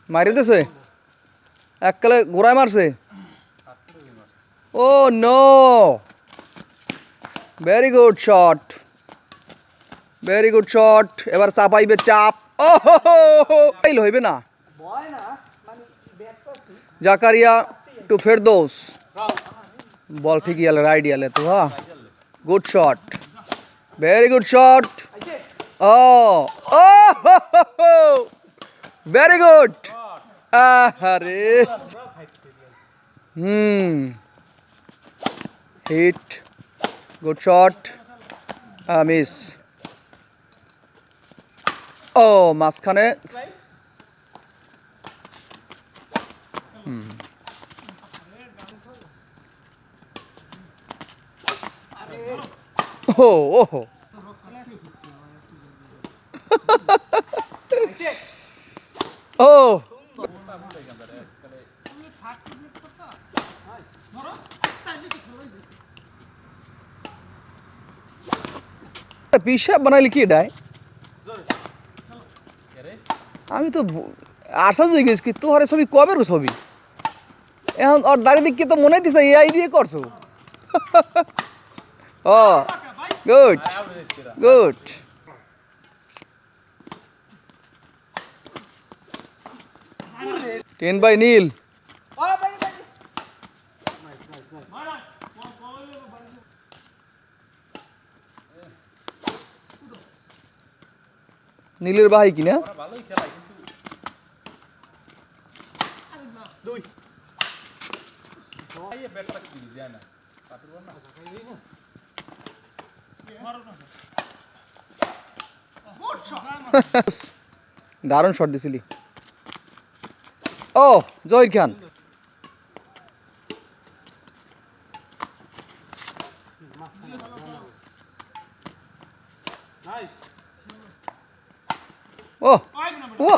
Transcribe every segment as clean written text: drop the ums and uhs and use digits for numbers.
মারি দিছে এককালে গোড়ায় মারছে ও নো ভেরি গুড শট এবার চাপাইবে চাপ ও ফাইল হইবে না জাকারিয়া টু ফেরদৌস বল ঠিক গেল রাইট গেল তো হ্যাঁ good shot very good shot ও ও ভেরি গুড আরে হিট গুড শট মিস ও মাঝখানে ও ওহো ও পিসা বানাইলি কি ডাই আমি তো আশ্চর্য হয়ে গেছি তোর ছবি কবের ছবি এখন ওর দাড়ি দিকে তো মনে দিছে এআই দিয়ে করছো ও good good ten by Neel নীলের ভাই কিনা দারুণ শট দিছিলি ও জহির খান ও ও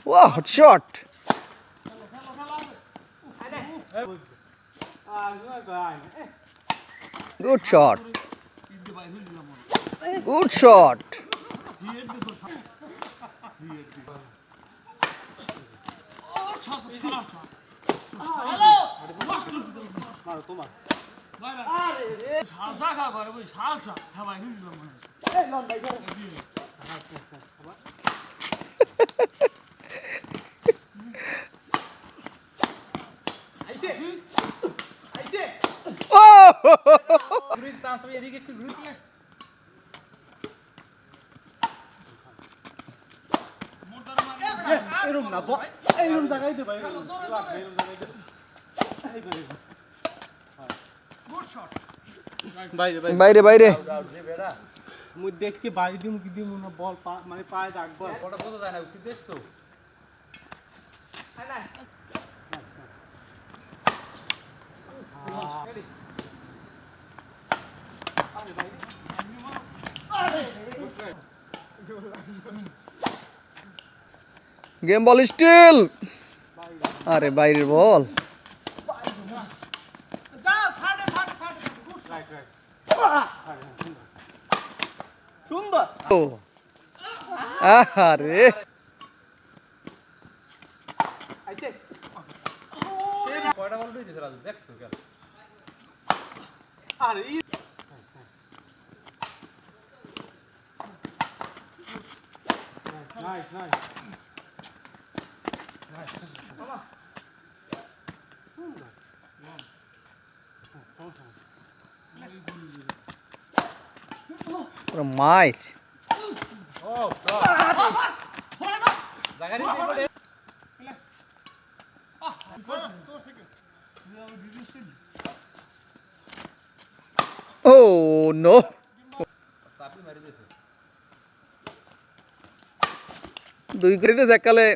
ও shot good shot good shot বাইরে বাইরে মুই দেখকে বাড়ি দিম কি দিম না বল মানে পায়ে রাখবো ওটা বোঝা যায় না কি দেশ তো গেম বল স্টিল আরে বাইরের বল আরে কয়টা বল দিয়েছে রাজু দেখছো কেন আরে নাইস নাইস মাইর ও নো দুই করে এককালে